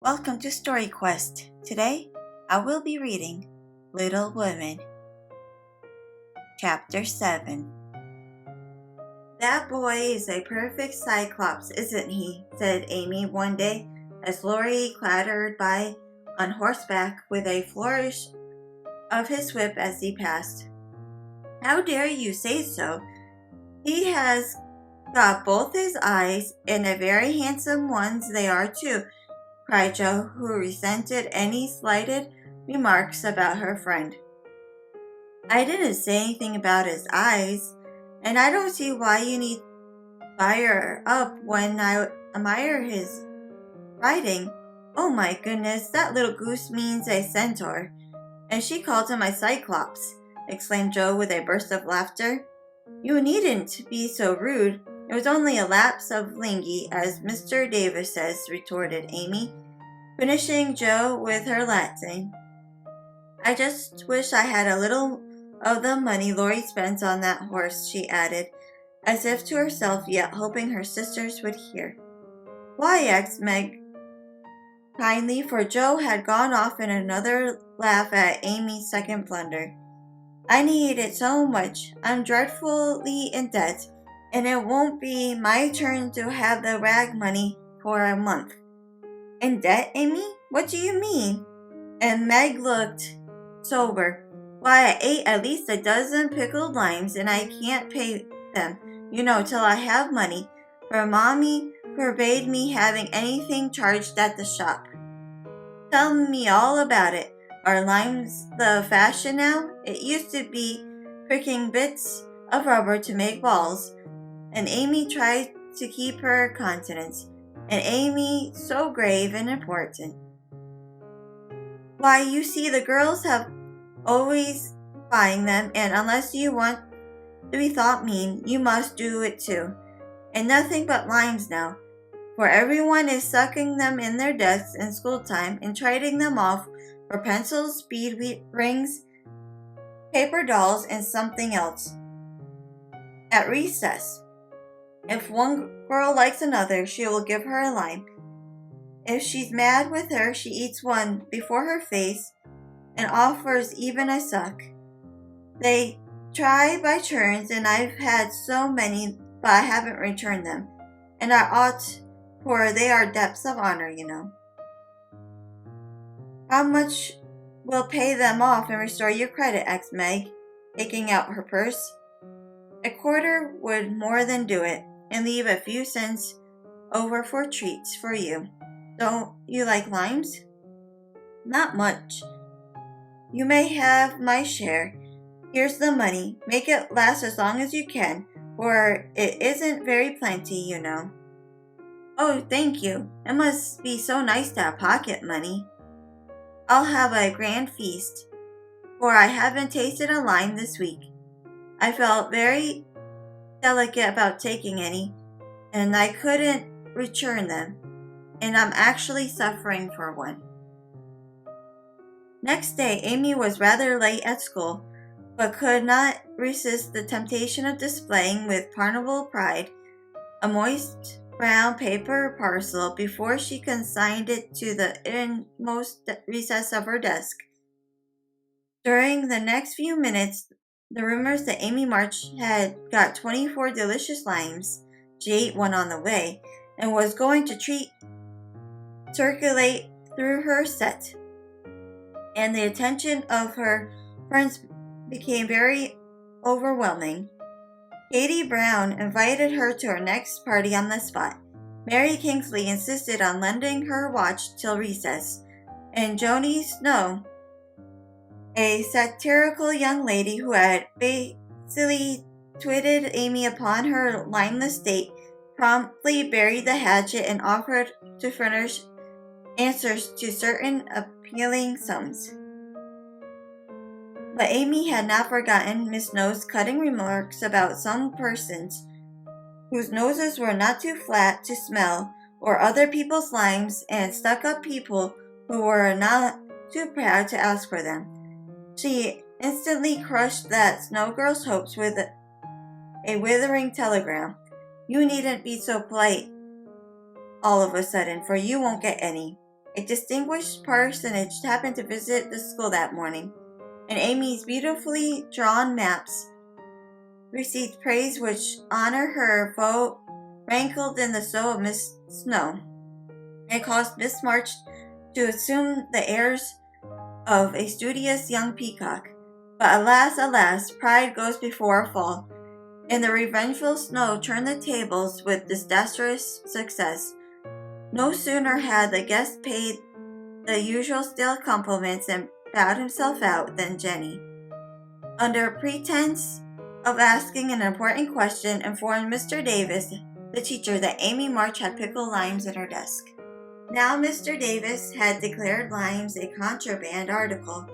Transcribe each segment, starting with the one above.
Welcome to Story Quest. Today, I will be reading Little Women, Chapter 7. "That boy is a perfect Cyclops, isn't he?" said Amy one day as Laurie clattered by on horseback with a flourish of his whip as he passed. "How dare you say so? He has got both his eyes, and a very handsome ones they are too," cried Jo, who resented any slighted remarks about her friend. "I didn't say anything about his eyes, and I don't see why you need fire up when I admire his riding. Oh my goodness, that little goose means a centaur, and she called him a Cyclops," exclaimed Jo with a burst of laughter. "You needn't be so rude. It was only a lapse of lingy, as Mr. Davis says," retorted Amy, finishing Jo with her Latin. "I just wish I had a little of the money Laurie spends on that horse," she added, as if to herself, yet hoping her sisters would hear. "Why?" asked Meg kindly, for Jo had gone off in another laugh at Amy's second blunder. "I need it so much. I'm dreadfully in debt, and it won't be my turn to have the rag money for a month." "In debt, Amy? What do you mean?" And Meg looked sober. "Why, I ate at least a dozen pickled limes, and I can't pay them, till I have money, for Mommy forbade me having anything charged at the shop." "Tell me all about it. Are limes the fashion now? It used to be pricking bits of rubber to make balls." And Amy tried to keep her countenance, and Amy so grave and important. "Why, you see, the girls have always buying them, and unless you want to be thought mean, you must do it too. And nothing but limes now, for everyone is sucking them in their desks in school time and trading them off for pencils, bead rings, paper dolls, and something else. At recess, if one girl likes another, she will give her a lime. If she's mad with her, she eats one before her face and offers even a suck. They try by turns, and I've had so many, but I haven't returned them. And I ought, for they are debts of honor, "How much will pay them off and restore your credit?" asked Meg, taking out her purse. "A quarter would more than do it, and leave a few cents over for treats for you. Don't you like limes?" "Not much. You may have my share. Here's the money. Make it last as long as you can, for it isn't very plenty, "Oh, thank you. It must be so nice to have pocket money. I'll have a grand feast, for I haven't tasted a lime this week. I felt very delicate about taking any, and I couldn't return them, and I'm actually suffering for one." Next day, Amy was rather late at school, but could not resist the temptation of displaying with pardonable pride a moist brown paper parcel before she consigned it to the inmost recess of her desk. During the next few minutes, the rumors that Amy March had got 24 delicious limes, she ate one on the way, and was going to circulate through her set, and the attention of her friends became very overwhelming. Katie Brown invited her to her next party on the spot. Mary Kingsley insisted on lending her watch till recess, and Joni Snow, a satirical young lady who had basically twitted Amy upon her limeless state, promptly buried the hatchet and offered to furnish answers to certain appealing sums. But Amy had not forgotten Miss Snow's cutting remarks about some persons whose noses were not too flat to smell, or other people's limes, and stuck-up people who were not too proud to ask for them. She instantly crushed that Snow girl's hopes with a withering telegram. "You needn't be so polite all of a sudden, for you won't get any. A distinguished personage happened to visit the school that morning, and Amy's beautifully drawn maps received praise which honor her vote rankled in the soul of Miss Snow. It caused Miss March to assume the airs of a studious young peacock. But alas, alas, pride goes before a fall, and the revengeful Snow turned the tables with disastrous success. No sooner had the guest paid the usual stale compliments and bowed himself out than Jenny, under pretense of asking an important question, informed Mr. Davis, the teacher, that Amy March had pickled limes in her desk. Now Mr. Davis had declared limes a contraband article,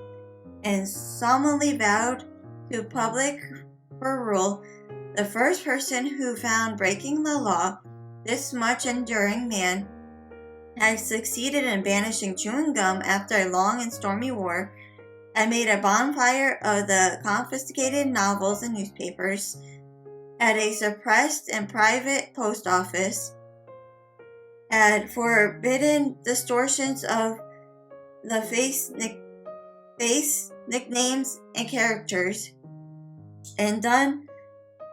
and solemnly vowed to public for rule the first person who found breaking the law this much enduring man had succeeded in banishing chewing gum after a long and stormy war, had made a bonfire of the confiscated novels and newspapers, had a suppressed and private post office, had forbidden distortions of the face, nicknames, and characters, and done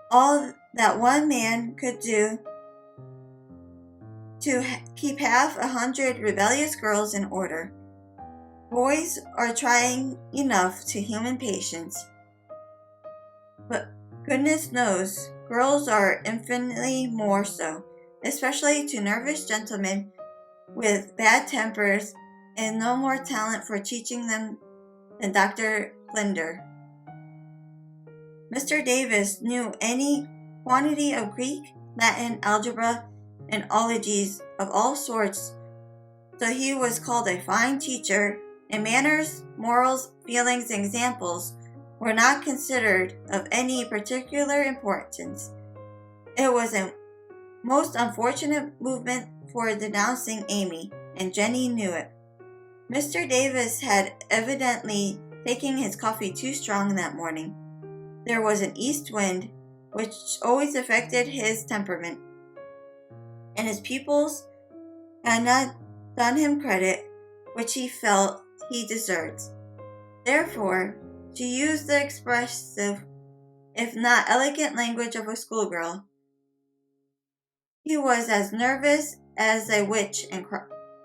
all that one man could do to keep 100 rebellious girls in order. Boys are trying enough to human patience, but goodness knows, girls are infinitely more so, especially to nervous gentlemen with bad tempers and no more talent for teaching them than Dr. Blinder. Mr. Davis knew any quantity of Greek, Latin, algebra, and ologies of all sorts, so he was called a fine teacher, and manners, morals, feelings, and examples were not considered of any particular importance. It was a most unfortunate movement for denouncing Amy, and Jenny knew it. Mr. Davis had evidently taken his coffee too strong that morning. There was an east wind, which always affected his temperament, and his pupils had not done him credit which he felt he deserved. Therefore, to use the expressive, if not elegant language of a schoolgirl, he was as nervous as a witch and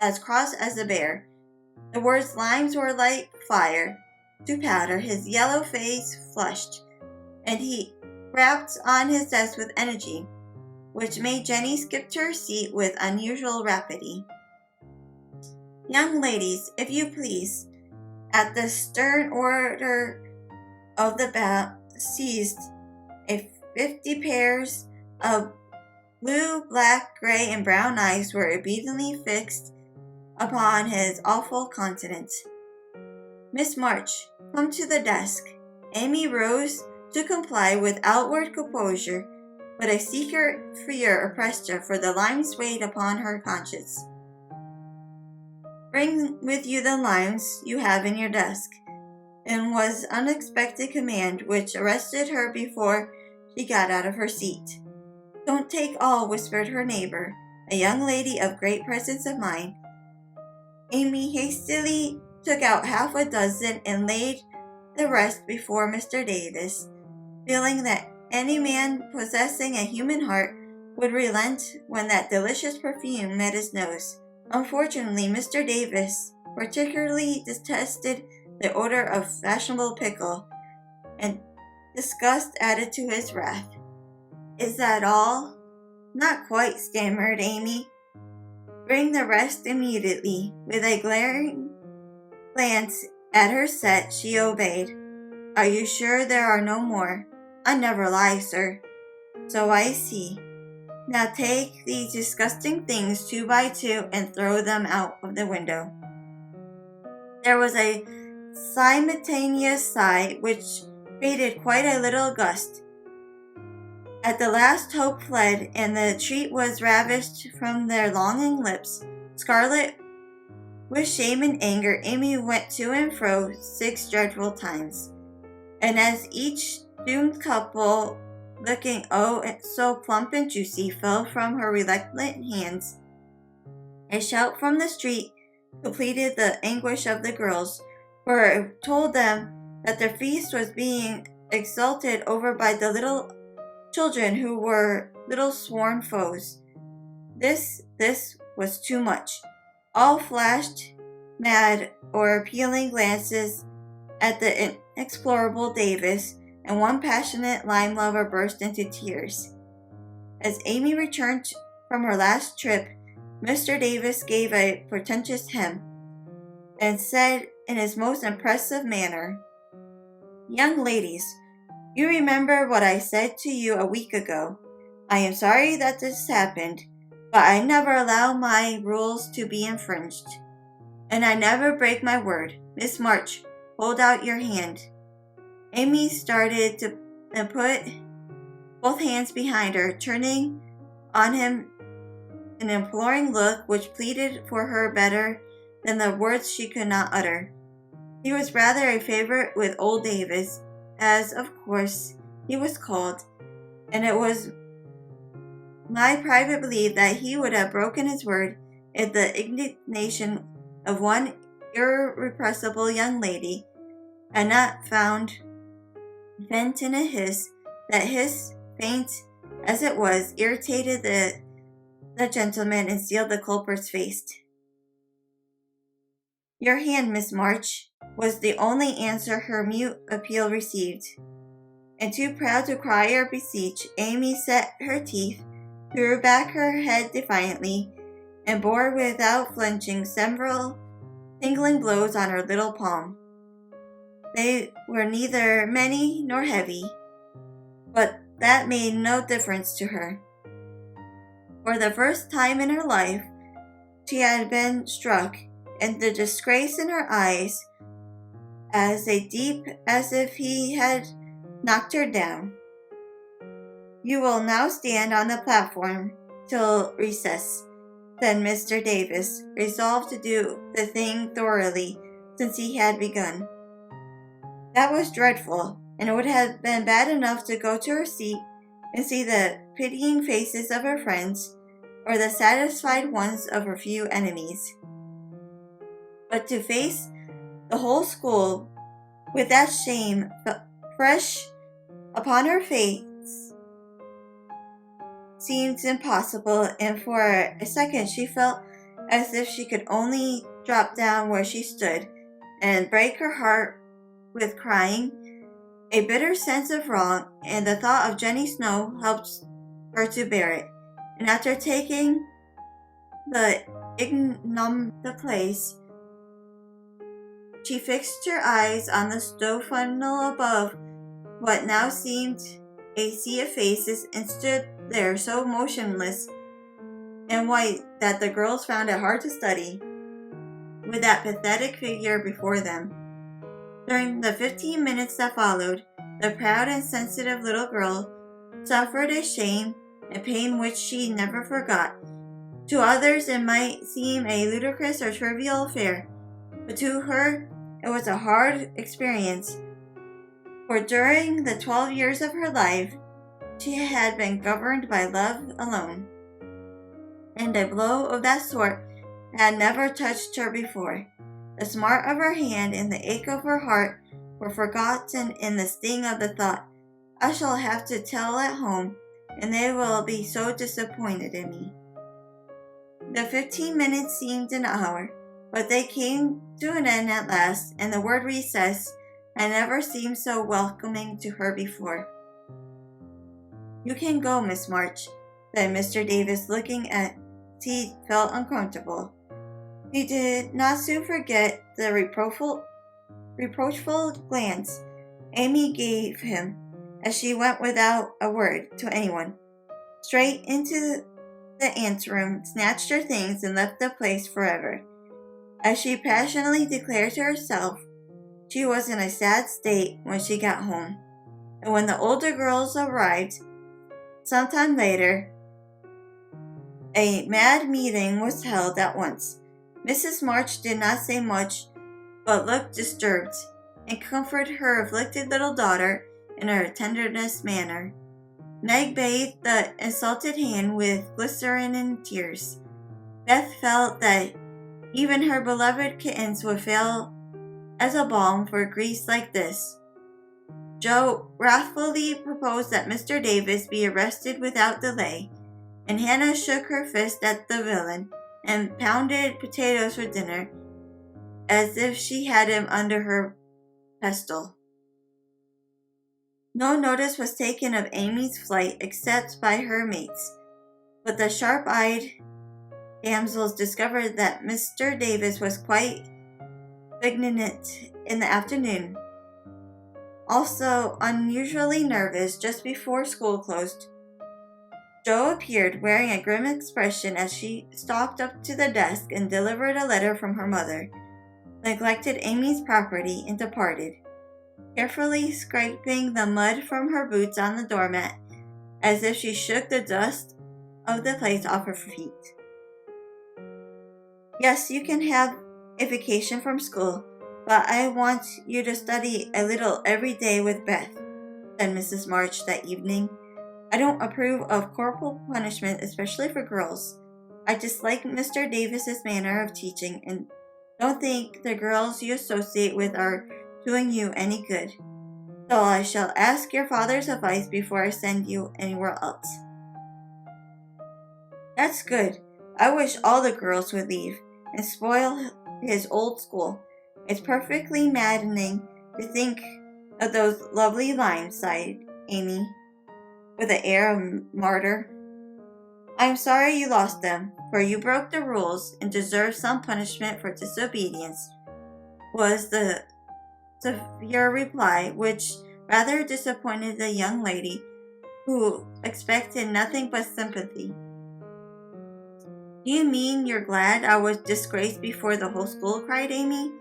as cross as a bear. The words limes were like fire to powder. His yellow face flushed, and he rapped on his desk with energy, which made Jenny skip to her seat with unusual rapidity. Young ladies, if you please, at the stern order of the bell, seized 50 pairs of blue, black, gray, and brown eyes were obediently fixed upon his awful countenance. Miss March, come to the desk. Amy rose to comply with outward composure, but a secret fear oppressed her, for the limes weighed upon her conscience. Bring with you the limes you have in your desk, and was unexpected command which arrested her before she got out of her seat. Don't take all, whispered her neighbor, a young lady of great presence of mind. Amy hastily took out half a dozen and laid the rest before Mr. Davis, feeling that any man possessing a human heart would relent when that delicious perfume met his nose. Unfortunately, Mr. Davis particularly detested the odor of fashionable pickle, and disgust added to his wrath. Is that all? Not quite, stammered Amy. Bring the rest immediately. With a glaring glance at her set, she obeyed. Are you sure there are no more? I never lie, sir. So I see. Now take these disgusting things 2 by 2 and throw them out of the window. There was a simultaneous sigh which created quite a little gust. At the last hope fled, and the treat was ravished from their longing lips. Scarlet with shame and anger, Amy went to and fro 6 dreadful times, and as each doomed couple, looking oh so plump and juicy, fell from her reluctant hands, a shout from the street completed the anguish of the girls, for it told them that their feast was being exulted over by the little children who were little sworn foes. This was too much. All flashed mad or appealing glances at the inexplorable Davis, and one passionate lime lover burst into tears. As Amy returned from her last trip, Mr. Davis gave a portentous hem, and said in his most impressive manner, "Young ladies, you remember what I said to you a week ago. I am sorry that this happened, but I never allow my rules to be infringed. And I never break my word. Miss March, hold out your hand." Amy started and put both hands behind her, turning on him an imploring look which pleaded for her better than the words she could not utter. He was rather a favorite with old Davis, as of course he was called, and it was my private belief that he would have broken his word if the indignation of one irrepressible young lady had not found vent in a hiss. That hiss, faint as it was, irritated the gentleman and sealed the culprit's face. "Your hand, Miss March," was the only answer her mute appeal received. And too proud to cry or beseech, Amy set her teeth, threw back her head defiantly, and bore without flinching several tingling blows on her little palm. They were neither many nor heavy, but that made no difference to her. For the first time in her life, she had been struck, and the disgrace in her eyes as deep as if he had knocked her down. "You will now stand on the platform till recess," said Mr. Davis, resolved to do the thing thoroughly since he had begun. That was dreadful, and it would have been bad enough to go to her seat and see the pitying faces of her friends or the satisfied ones of her few enemies. But to face the whole school with that shame fresh upon her face seemed impossible, and for a second she felt as if she could only drop down where she stood and break her heart with crying. A bitter sense of wrong and the thought of Jenny Snow helped her to bear it, and after taking the place, she fixed her eyes on the stove funnel above what now seemed a sea of faces, and stood there so motionless and white that the girls found it hard to study, with that pathetic figure before them. During the 15 minutes that followed, the proud and sensitive little girl suffered a shame and pain which she never forgot. To others it might seem a ludicrous or trivial affair, but to her it was a hard experience, for during the 12 years of her life she had been governed by love alone, and a blow of that sort had never touched her before. The smart of her hand and the ache of her heart were forgotten in the sting of the thought, "I shall have to tell at home, and they will be so disappointed in me." The 15 minutes seemed an hour, but they came to an end at last, and the word recess had never seemed so welcoming to her before. "You can go, Miss March," said Mr. Davis, looking at he felt uncomfortable. He did not soon forget the reproachful glance Amy gave him as she went without a word to anyone, straight into the anteroom, snatched her things, and left the place forever. As she passionately declared to herself, she was in a sad state when she got home, and when the older girls arrived some time later, a mad meeting was held at once. Mrs. March did not say much, but looked disturbed, and comforted her afflicted little daughter in her tenderest manner. Meg bathed the insulted hand with glycerin and tears. Beth felt that Even her beloved kittens would fail as a balm for griefs like this. Jo wrathfully proposed that Mr. Davis be arrested without delay, and Hannah shook her fist at the villain and pounded potatoes for dinner as if she had him under her pestle. No notice was taken of Amy's flight except by her mates, but the sharp-eyed damsels discovered that Mr. Davis was quite benignant in the afternoon. Also unusually nervous just before school closed, Jo appeared wearing a grim expression as she stalked up to the desk and delivered a letter from her mother, neglected Amy's property, and departed, carefully scraping the mud from her boots on the doormat as if she shook the dust of the place off her feet. Yes, you can have a vacation from school, but I want you to study a little every day with Beth, said Mrs. March that evening. I don't approve of corporal punishment, especially for girls. I dislike Mr. Davis's manner of teaching and don't think the girls you associate with are doing you any good. So I shall ask your father's advice before I send you anywhere else. That's good. I wish all the girls would leave and spoil his old school. It's perfectly maddening to think of those lovely lines, sighed Amy, with an air of martyr. I am sorry you lost them, for you broke the rules and deserve some punishment for disobedience, was the severe reply, which rather disappointed the young lady, who expected nothing but sympathy. Do you mean you're glad I was disgraced before the whole school? Cried Amy.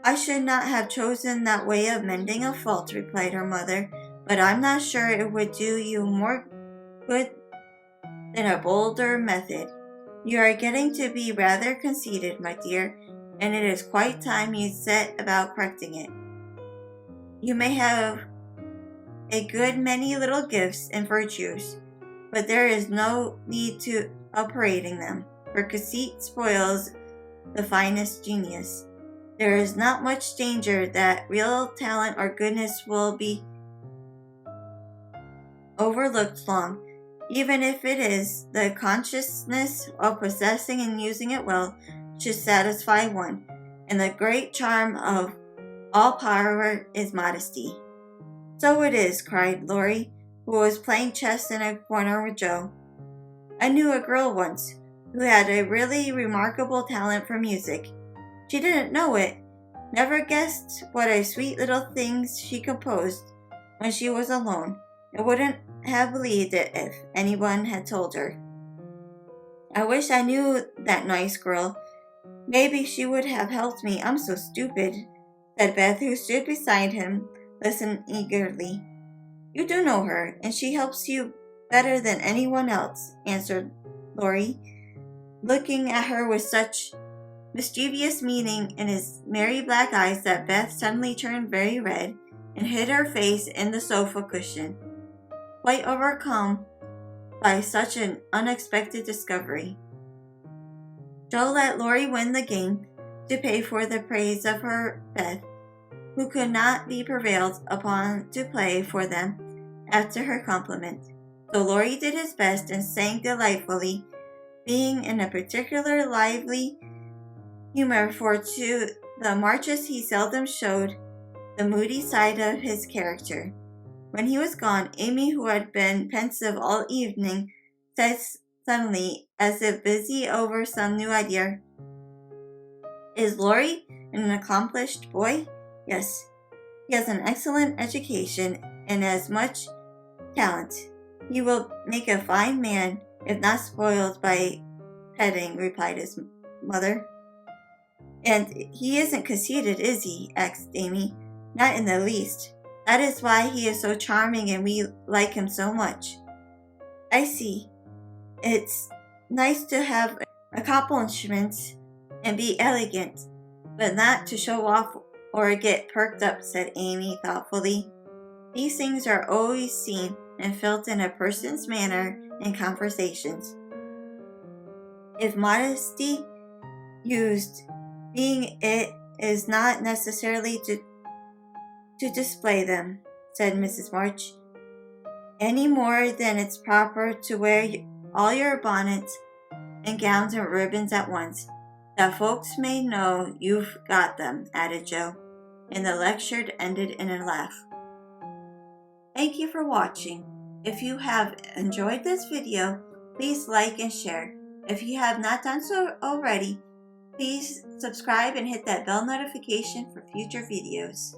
I should not have chosen that way of mending a fault, replied her mother, but I'm not sure it would do you more good than a bolder method. You are getting to be rather conceited, my dear, and it is quite time you set about correcting it. You may have a good many little gifts and virtues, but there is no need to parading them, for conceit spoils the finest genius. There is not much danger that real talent or goodness will be overlooked long, even if it is the consciousness of possessing and using it well should satisfy one, and the great charm of all power is modesty. So it is, cried Laurie, who was playing chess in a corner with Jo. I knew a girl once who had a really remarkable talent for music. She didn't know it, never guessed what a sweet little things she composed when she was alone, and wouldn't have believed it if anyone had told her. I wish I knew that nice girl. Maybe she would have helped me. I'm so stupid, said Beth, who stood beside him, listening eagerly. You do know her, and she helps you better than anyone else, answered Laurie, looking at her with such mischievous meaning in his merry black eyes that Beth suddenly turned very red and hid her face in the sofa cushion, quite overcome by such an unexpected discovery. Jo let Laurie win the game to pay for the praise of her Beth, who could not be prevailed upon to play for them after her compliment. So Laurie did his best and sang delightfully, being in a particular lively humor, for to the Marches he seldom showed the moody side of his character. When he was gone, Amy, who had been pensive all evening, said suddenly, as if busy over some new idea, Is Laurie an accomplished boy? Yes. He has an excellent education and as much talent. He will make a fine man if not spoiled by petting, replied his mother. And he isn't conceited, is he? Asked Amy. Not in the least. That is why he is so charming and we like him so much. I see. It's nice to have accomplishments and be elegant, but not to show off or get perked up, said Amy thoughtfully. These things are always seen and felt in a person's manner and conversations. If modesty used. Being it is not necessarily to display them, said Mrs. March, any more than it's proper to wear all your bonnets and gowns and ribbons at once, that folks may know you've got them, added Joe, and the lecture ended in a laugh. Thank you for watching. If you have enjoyed this video, please like and share. If you have not done so already, please subscribe and hit that bell notification for future videos.